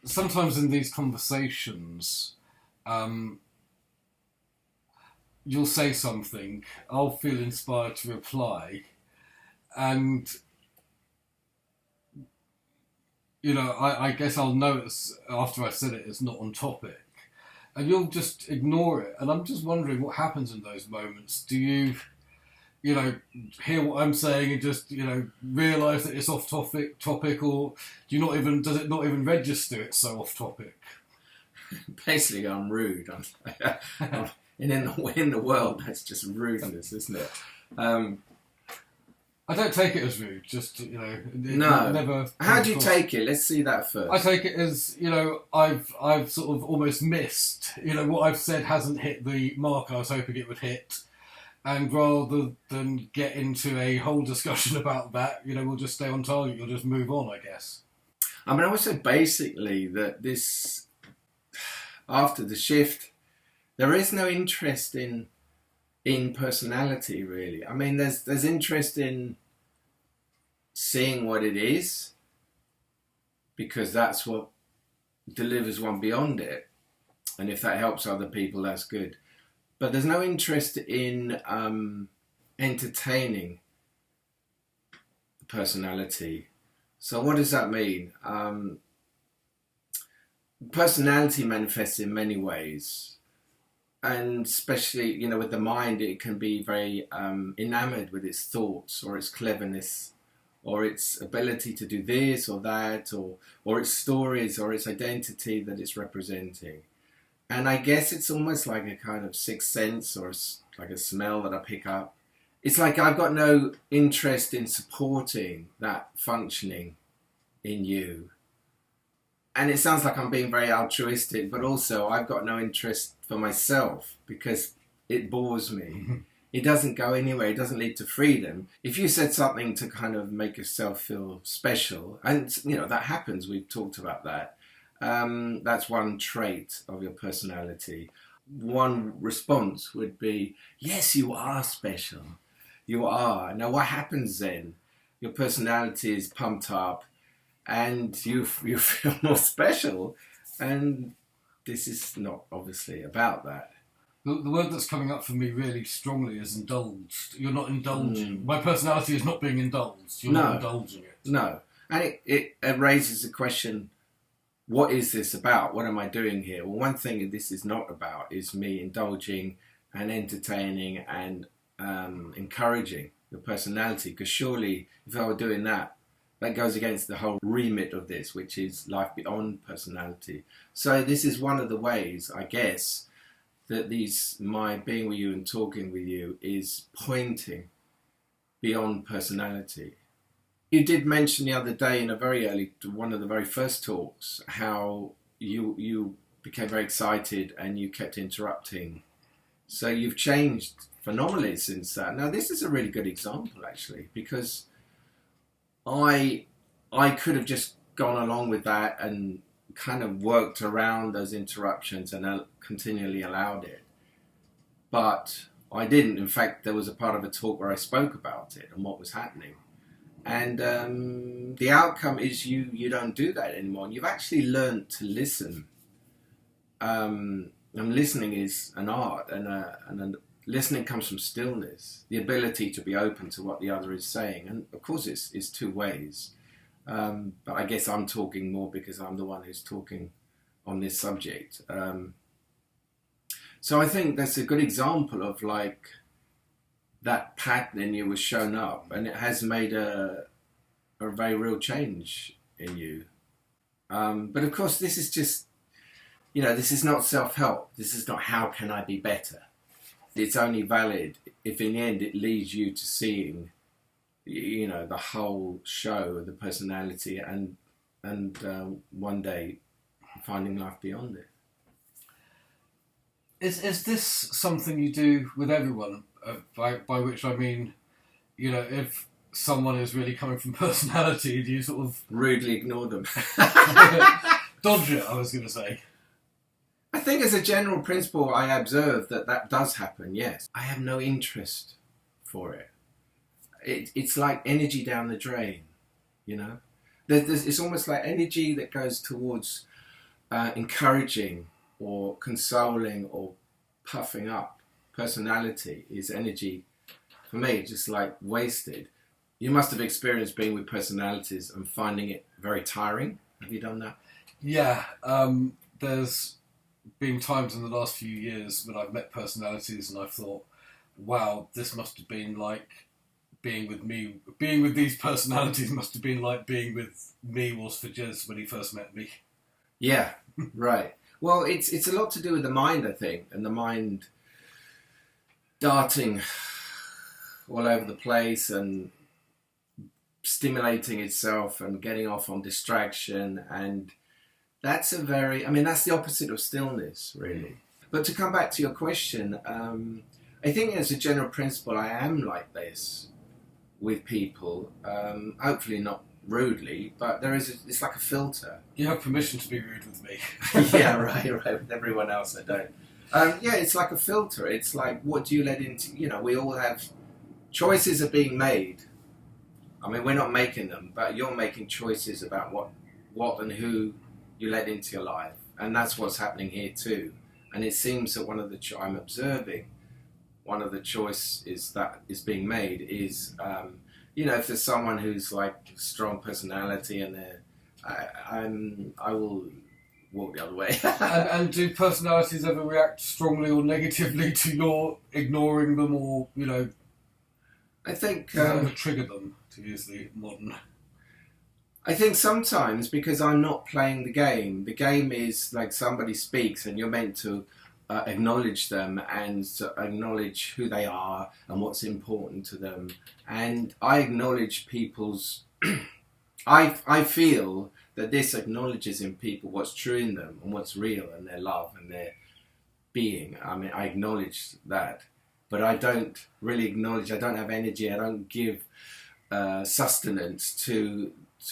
sometimes in these conversations, um, you'll say something, I'll feel inspired to reply, and I guess I'll notice after I said it, it's not on topic, and you'll just ignore it. And I'm just wondering what happens in those moments. Do you, hear what I'm saying and just, realise that it's off topic, or do you not even, does it not even register it's so off topic? Basically, I'm rude. And in the world, that's just rudeness, isn't it? I don't take it as rude, just, No. never... How do you take it? Let's see that first. I take it as, I've sort of almost missed, what I've said hasn't hit the mark I was hoping it would hit. And rather than get into a whole discussion about that, we'll just stay on target, you'll just move on, I guess. I would say basically that after the shift, there is no interest in personality, really. There's interest in seeing what it is, because that's what delivers one beyond it. And if that helps other people, that's good. But there's no interest in entertaining the personality. So what does that mean? Personality manifests in many ways. And especially, with the mind, it can be very enamored with its thoughts or its cleverness or its ability to do this or that, or its stories or its identity that it's representing. And I guess it's almost like a kind of sixth sense, or like a smell that I pick up. It's like I've got no interest in supporting that functioning in you. And it sounds like I'm being very altruistic, but also I've got no interest for myself because it bores me. Mm-hmm. It doesn't go anywhere. It doesn't lead to freedom. If you said something to kind of make yourself feel special, and that happens, we've talked about that. That's one trait of your personality. One response would be, yes, you are special. You are. Now what happens then? Your personality is pumped up, and you feel more special, and this is not obviously about that. The word that's coming up for me really strongly is indulged. You're not indulging. My personality is not being indulged. You're not indulging it. No. And it raises the question, what is this about? What am I doing here? Well, one thing this is not about is me indulging and entertaining and encouraging the personality, because surely if I were doing that, that goes against the whole remit of this, which is life beyond personality. So this is one of the ways, I guess, that my being with you and talking with you is pointing beyond personality. You did mention the other day in one of the very first talks, how you became very excited and you kept interrupting. So you've changed phenomenally since that. Now this is a really good example, actually, because I could have just gone along with that and kind of worked around those interruptions and continually allowed it. But I didn't. In fact, there was a part of a talk where I spoke about it and what was happening. And the outcome is you don't do that anymore. You've actually learned to listen. And listening is an art, and listening comes from stillness, the ability to be open to what the other is saying. And of course, it's two ways. But I guess I'm talking more because I'm the one who's talking on this subject. So I think that's a good example of like that pattern in you was shown up, and it has made a very real change in you. But of course, this is just, this is not self-help. This is not how can I be better. It's only valid if in the end it leads you to seeing, the whole show, the personality, and one day finding life beyond it. Is this something you do with everyone? By which I mean, if someone is really coming from personality, do you sort of rudely ignore them? Dodge it, I was going to say. I think as a general principle, I observe that does happen, yes. I have no interest for it. It's like energy down the drain, It's almost like energy that goes towards encouraging or consoling or puffing up personality is energy, for me, just like wasted. You must have experienced being with personalities and finding it very tiring. Have you done that? Yeah, there's been times in the last few years when I've met personalities and I've thought, wow, this must have been like being with me. Being with these personalities must have been like being with me was for Jez when he first met me. Yeah, right. Well, it's a lot to do with the mind, I think, and the mind darting all over the place and stimulating itself and getting off on distraction. And that's that's the opposite of stillness, really. But to come back to your question, I think as a general principle, I am like this with people, hopefully not rudely, but it's like a filter. You have permission to be rude with me. Yeah, right. With everyone else, I don't. Yeah, it's like a filter. It's like, what do you let into? We all have choices are being made. I mean, we're not making them, but you're making choices about what and who you let into your life, and that's what's happening here too. And it seems that I'm observing one of the choices that is being made is, if there's someone who's like strong personality and I will walk the other way. and do personalities ever react strongly or negatively to your ignoring them, or I think trigger them, to use the modern? I think sometimes, because I'm not playing the game. The game is like somebody speaks and you're meant to acknowledge them and acknowledge who they are and what's important to them. And I acknowledge people's... I feel that this acknowledges in people what's true in them and what's real and their love and their being. I mean, I acknowledge that. But I don't really acknowledge, I don't have energy, I don't give sustenance to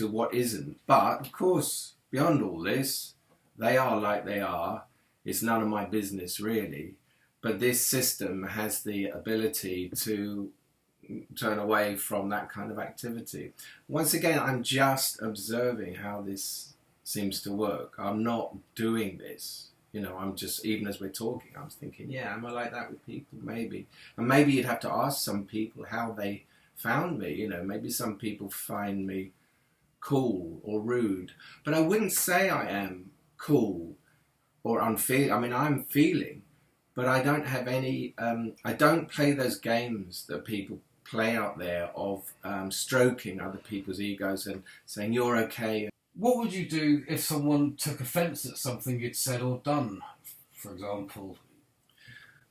what isn't. But, of course, beyond all this, they are like they are. It's none of my business, really. But this system has the ability to turn away from that kind of activity. Once again, I'm just observing how this seems to work. I'm not doing this. I'm just, even as we're talking, I'm thinking, yeah, am I like that with people? Maybe. And maybe you'd have to ask some people how they found me. Maybe some people find me cool or rude. But I wouldn't say I am cool or unfeeling. I mean, I'm feeling, but I don't have any, I don't play those games that people play out there of stroking other people's egos and saying, you're okay. What would you do if someone took offence at something you'd said or done, for example?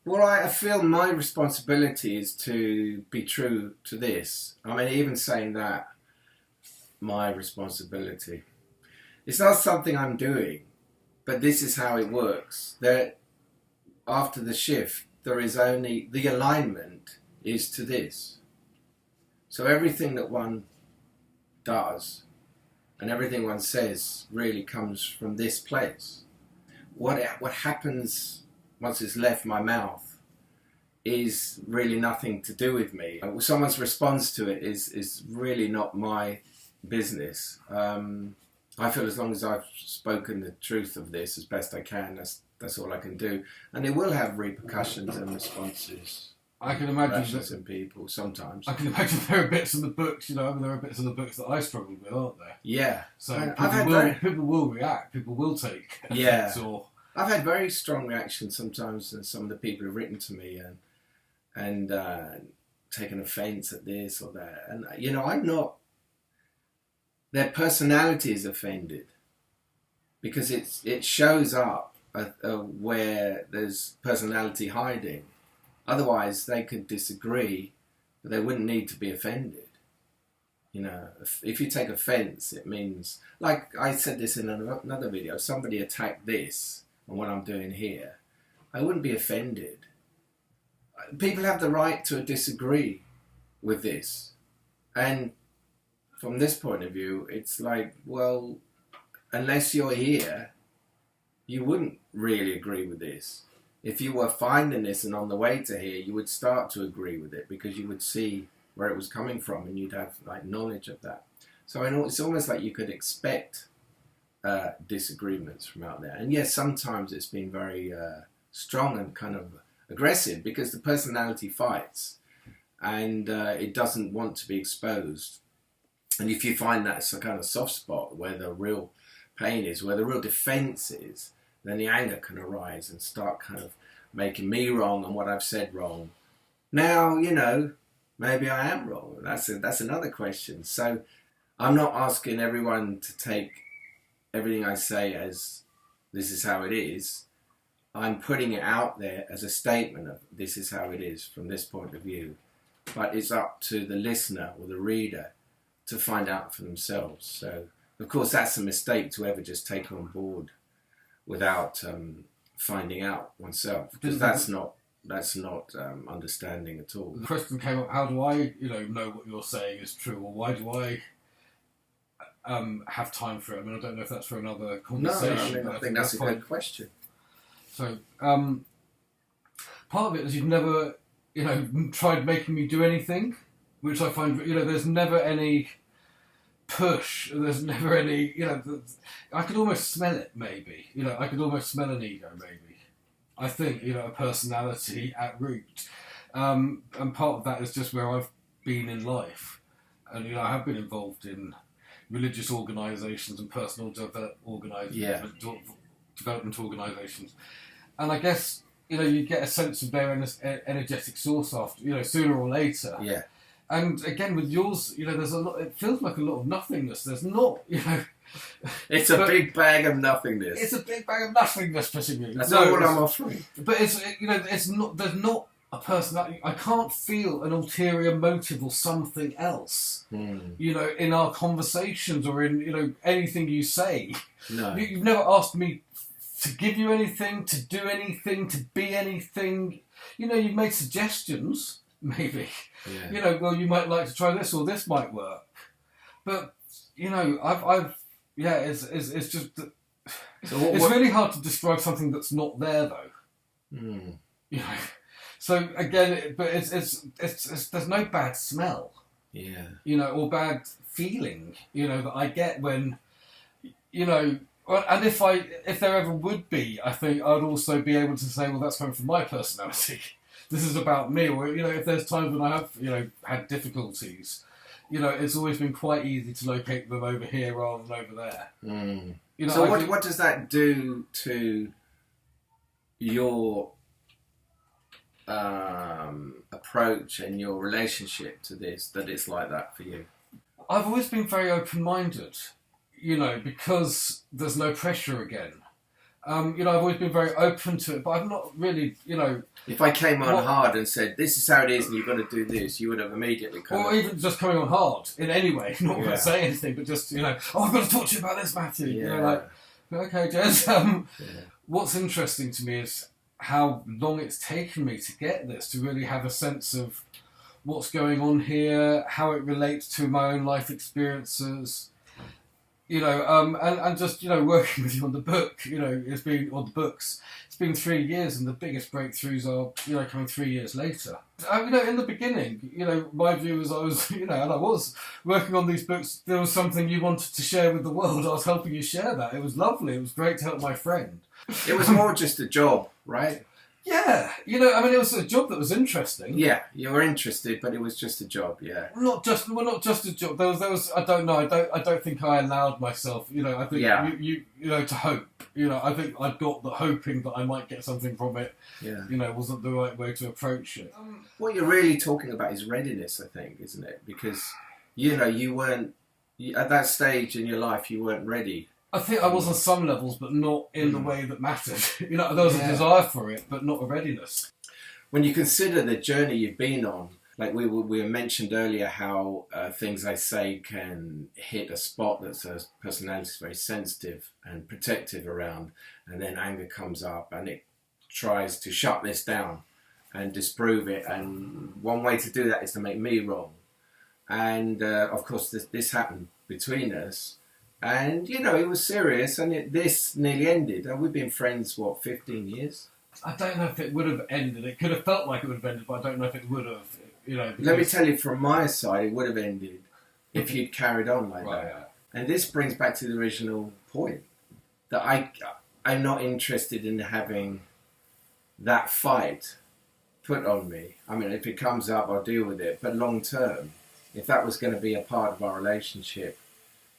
Well, I feel my responsibility is to be true to this. I mean, even saying that, my responsibility. It's not something I'm doing, but this is how it works. That after the shift, there is only, the alignment is to this. So everything that one does and everything one says really comes from this place. What happens once it's left my mouth is really nothing to do with me. Someone's response to it is really not my business. I feel as long as I've spoken the truth of this as best I can, that's all I can do. And it will have repercussions and responses. I can imagine that in people sometimes. I can imagine there are bits in the books, there are bits in the books that I struggled with, aren't there? Yeah. So people will react, people will take offense, or... I've had very strong reactions sometimes, and some of the people have written to me and taken offence at this or that. And, I'm not... Their personality is offended because it shows up where there's personality hiding. Otherwise, they could disagree, but they wouldn't need to be offended. If you take offence, it means, like I said this in another video, if somebody attacked this and what I'm doing here, I wouldn't be offended. People have the right to disagree with this. And from this point of view, it's like, well, unless you're here, you wouldn't really agree with this. If you were finding this and on the way to here, you would start to agree with it because you would see where it was coming from and you'd have like knowledge of that. So it's almost like you could expect disagreements from out there. And yes, sometimes it's been very strong and kind of aggressive because the personality fights and it doesn't want to be exposed. And if you find that's a kind of soft spot where the real pain is, where the real defense is, then the anger can arise and start kind of making me wrong and what I've said wrong. Now, maybe I am wrong. That's another question. So I'm not asking everyone to take everything I say as this is how it is. I'm putting it out there as a statement of this is how it is from this point of view. But it's up to the listener or the reader to find out for themselves. So, of course, that's a mistake to ever just take on board without finding out oneself, because that's not understanding at all. The question came up: how do I, know what you're saying is true, or why do I have time for it? I mean, I don't know if that's for another conversation. I think that's a good question. So, part of it is you've never, tried making me do anything, which I find, there's never any push. There's never any, I could almost smell it, maybe. I could almost smell an ego, maybe. I think, a personality at root. And part of that is just where I've been in life. And, I have been involved in religious organisations and personal development organisations. And I guess, you get a sense of their energetic source after, sooner or later. Yeah. And again, with yours, there's a lot, it feels like a lot of nothingness. There's not, It's a big bag of nothingness. It's a big bag of nothingness pushing you. That's not what I'm offering. But it's not, there's not a personality. I can't feel an ulterior motive or something else, in our conversations or in, anything you say. No. You've never asked me to give you anything, to do anything, to be anything. You've made suggestions, maybe. Yeah. Well, you might like to try this or this might work. But, it's just... So it's really hard to describe something that's not there, though. So, again, but it's there's no bad smell. Yeah. Or bad feeling, that I get when, and if there ever would be, I think I'd also be able to say, well, that's coming from my personality. This is about me. Or, if there's times when I have, had difficulties, it's always been quite easy to locate them over here rather than over there. So what does that do to your approach and your relationship to this, that it's like that for you? I've always been very open-minded, because there's no pressure again. I've always been very open to it, but I've not really, If I came on hard and said, this is how it is and you've got to do this, you would have immediately even just coming on hard in any way, not going to say anything, but just, I've got to talk to you about this, Matthew. Okay, Jez. What's interesting to me is how long it's taken me to get this, to really have a sense of what's going on here, how it relates to my own life experiences. And just, working with you on the book, it's been, on the books, it's been 3 years and the biggest breakthroughs are, coming 3 years later. In the beginning, my view was and I was working on these books, there was something you wanted to share with the world, I was helping you share that. It was lovely, it was great to help my friend. It was more just a job, right? Yeah, it was a job that was interesting. Yeah, you were interested, but it was just a job. Yeah, not just a job. There was. I don't know. I don't think I allowed myself. I think you to hope. I think I got the hoping that I might get something from it. Yeah. Wasn't the right way to approach it. What you're really talking about is readiness, I think, isn't it? Because you weren't at that stage in your life. You weren't ready. I think I was on some levels, but not in the way that mattered. There was a desire for it, but not a readiness. When you consider the journey you've been on, like we mentioned earlier, how things I say can hit a spot that's a personality is very sensitive and protective around, and then anger comes up and it tries to shut this down and disprove it. And one way to do that is to make me wrong. And of course, this happened between us. And, it was serious, and this nearly ended. We've been friends, 15 years? I don't know if it would have ended. It could have felt like it would have ended, but I don't know if it would have, Let me tell you, from my side, it would have ended if you'd carried on like that. Yeah. And this brings back to the original point. that I'm not interested in having that fight put on me. I mean, if it comes up, I'll deal with it. But long term, if that was going to be a part of our relationship,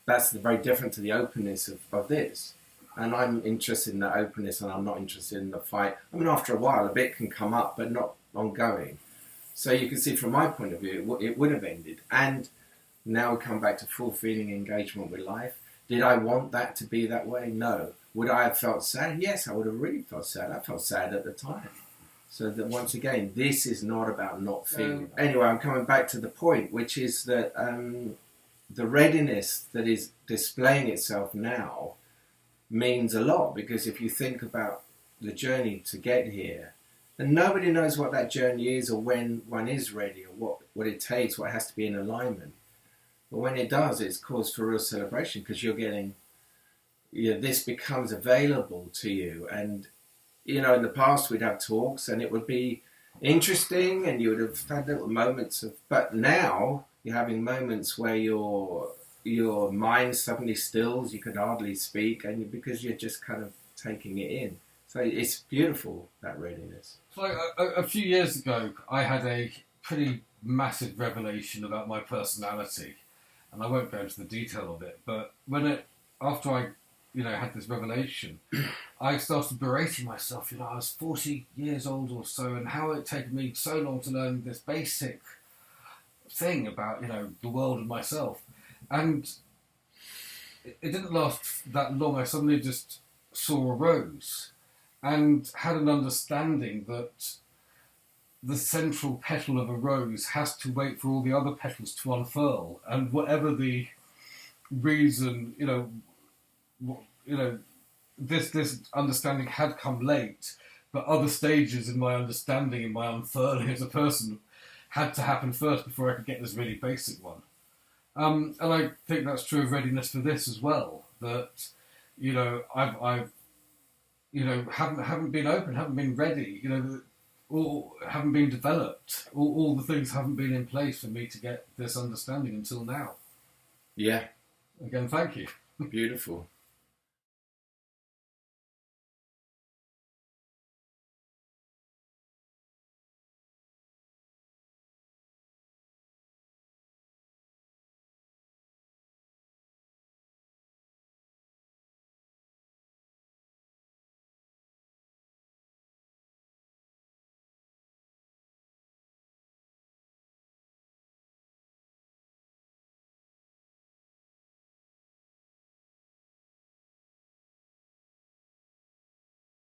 that's very different to the openness of this. And I'm interested in that openness, and I'm not interested in the fight. I mean, after a while, a bit can come up, but not ongoing. So you can see from my point of view, it would have ended. And now we come back to fulfilling engagement with life. Did I want that to be that way? No. Would I have felt sad? Yes, I would have really felt sad. I felt sad at the time. So that once again, this is not about not feeling. Anyway, I'm coming back to the point, which is that the readiness that is displaying itself now means a lot, because if you think about the journey to get here, and nobody knows what that journey is or when one is ready or what it takes, what has to be in alignment. But when it does, it's cause for real celebration, because you're getting, this becomes available to you. And, in the past we'd have talks and it would be interesting and you would have had little moments but now you're having moments where your mind suddenly stills, you could hardly speak, and because you're just kind of taking it in. So it's beautiful, that readiness. So a few years ago, I had a pretty massive revelation about my personality, and I won't go into the detail of it. But after I, had this revelation, I started berating myself. I was 40 years old or so, and how it had taken me so long to learn this basic thing about the world and myself, and it didn't last that long. I suddenly just saw a rose and had an understanding that the central petal of a rose has to wait for all the other petals to unfurl, and whatever the reason, this understanding had come late, but other stages in my understanding and my unfurling as a person had to happen first before I could get this really basic one. And I think that's true of readiness for this as well. That I've haven't been open, haven't been ready. Or haven't been developed. All the things haven't been in place for me to get this understanding until now. Yeah. Again, thank you. Beautiful.